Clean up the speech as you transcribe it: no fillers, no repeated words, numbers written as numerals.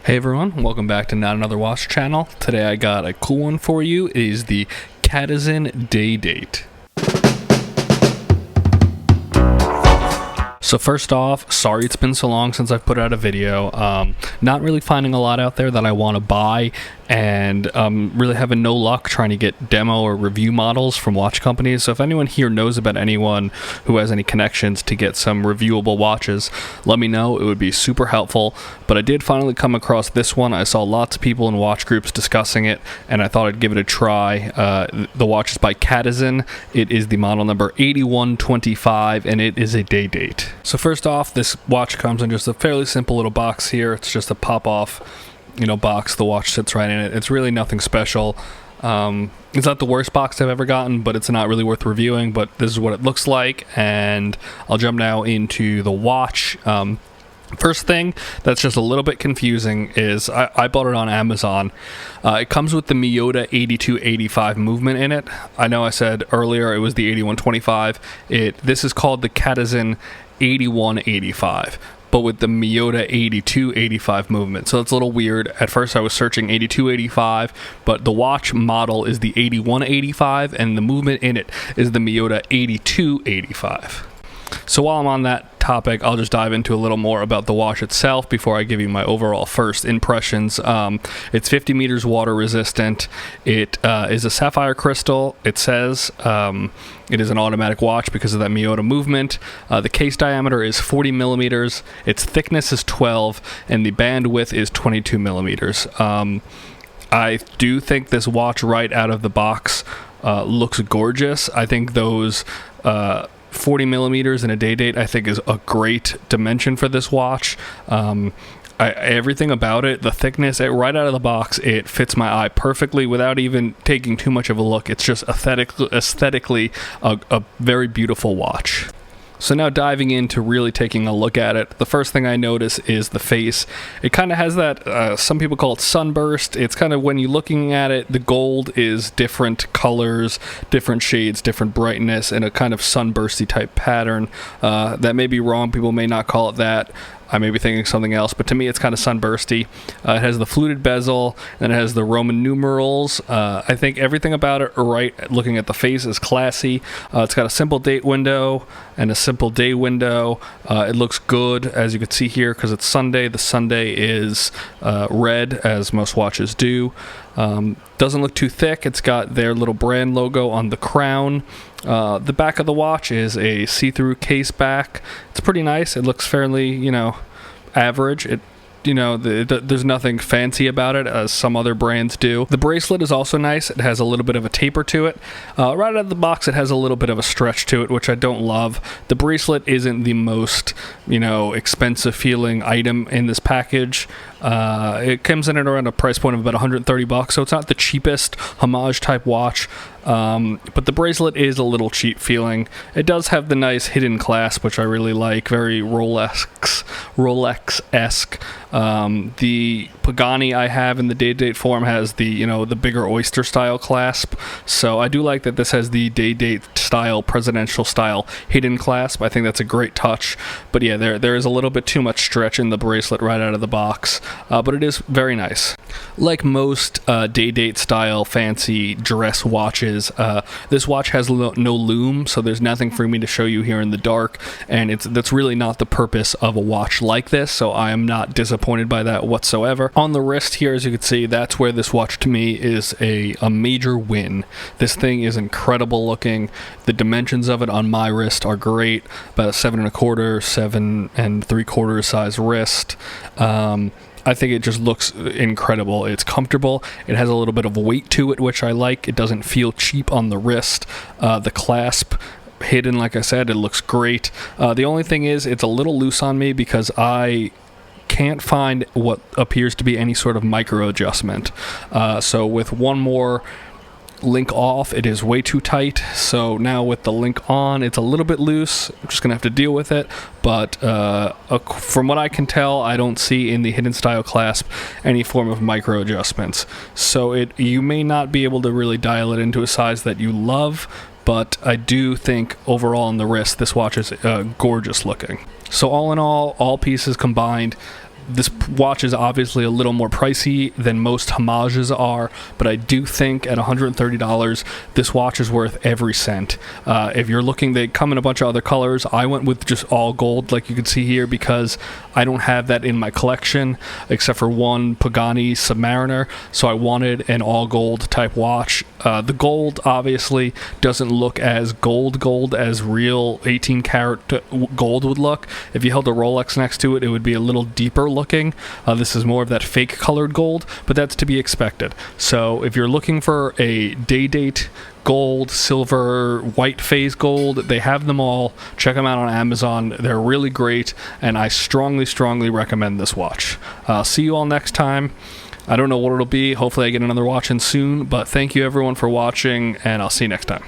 Hey everyone, welcome back to Not Another Watch channel. Today I got a cool one for you. It is the Cadisen Day Date. So first off, sorry it's been so long since I've put out a video. Not really finding a lot out there that I want to buy, and really having no luck trying to get demo or review models from watch companies. So if anyone here knows about anyone who has any connections to get some reviewable watches, let me know. It would be super helpful. But I did finally come across this one. I saw lots of people in watch groups discussing it, and I thought I'd give it a try. The watch is by Cadisen. It is the model number 8125, and it is a day date. So first off, this watch comes in just a fairly simple little box here. It's just a pop-off, box. The watch sits right in it. It's really nothing special. It's not the worst box I've ever gotten, but it's not really worth reviewing. But this is what it looks like, and I'll jump now into the watch. First thing that's just a little bit confusing is I bought it on Amazon. It comes with the Miyota 8285 movement in it. I know I said earlier it was the 8125. This is called the Cadisen 8185, but with the Miyota 8285 movement. So it's a little weird. At first I was searching 8285, but the watch model is the 8185 and the movement in it is the Miyota 8285. So while I'm on that topic, I'll just dive into a little more about the watch itself before I give you my overall first impressions. It's 50 meters water resistant. It is a sapphire crystal. It says it is an automatic watch because of that Miyota movement. The case diameter is 40 millimeters. Its thickness is 12, and the band width is 22 millimeters. I do think this watch right out of the box looks gorgeous. I think those 40 millimeters in a day date I think is a great dimension for this watch. Everything about it, the thickness, right out of the box, it fits my eye perfectly without even taking too much of a look. It's just aesthetically a very beautiful watch. So now diving into really taking a look at it, the first thing I notice is the face. It kind of has that, some people call it sunburst. It's kind of, when you're looking at it, the gold is different colors, different shades, different brightness, and a kind of sunbursty type pattern. That may be wrong. People may not call it that. I may be thinking something else, but to me it's kind of sunbursty. It has the fluted bezel, and it has the Roman numerals. I think everything about it, right, looking at the face, is classy. It's got a simple date window and a simple day window. It looks good, as you can see here, because it's Sunday. The Sunday is red, as most watches do. Doesn't look too thick. It's got their little brand logo on the crown. The back of the watch is a see-through case back. It's pretty nice. It looks fairly, average. There's nothing fancy about it, as some other brands do. The bracelet is also nice. It has a little bit of a taper to it. Right out of the box, it has a little bit of a stretch to it, which I don't love. The bracelet isn't the most, expensive feeling item in this package. It comes in at around a price point of about $130, so it's not the cheapest Homage type watch. But the bracelet is a little cheap feeling. It does have the nice hidden clasp, which I really like, very Rolex-esque. The Pagani I have in the day date form has the the bigger oyster style clasp, so I do like that this has the day date style, presidential style hidden clasp. I think that's a great touch. But yeah, there is a little bit too much stretch in the bracelet right out of the box, but it is very nice. Like most day date style fancy dress watches, this watch has no lume, so there's nothing for me to show you here in the dark, and that's really not the purpose of a watch like this, so I am not disappointed by that whatsoever. On the wrist here, as you can see, that's where this watch to me is a major win. This thing is incredible looking. The dimensions of it on my wrist are great, about a 7 1/4, 7 3/4 size wrist. I think it just looks incredible. It's comfortable. It has a little bit of weight to it, which I like. It doesn't feel cheap on the wrist. The clasp hidden, like I said, it looks great. The only thing is, it's a little loose on me because I can't find what appears to be any sort of micro adjustment. So with one more link off, it is way too tight. So now with the link on, it's a little bit loose. I'm just gonna have to deal with it, but from what I can tell, I don't see in the hidden style clasp any form of micro adjustments. So you may not be able to really dial it into a size that you love, but I do think overall on the wrist, this watch is gorgeous looking. So all in all pieces combined, This watch is obviously a little more pricey than most Homages are, but I do think at $130, this watch is worth every cent. If you're looking, they come in a bunch of other colors. I went with just all gold, like you can see here, because I don't have that in my collection, except for one Pagani Submariner, so I wanted an all gold type watch. The gold obviously doesn't look as gold as real 18 karat gold would look. If you held a Rolex next to it, it would be a little deeper looking. This is more of that fake colored gold, but that's to be expected. So if you're looking for a day date gold, silver, white phase gold, they have them all. Check them out on Amazon. They're really great, and I strongly recommend this watch. See you all next time. I don't know what it'll be. Hopefully I get another watch in soon, but thank you everyone for watching, and I'll see you next time.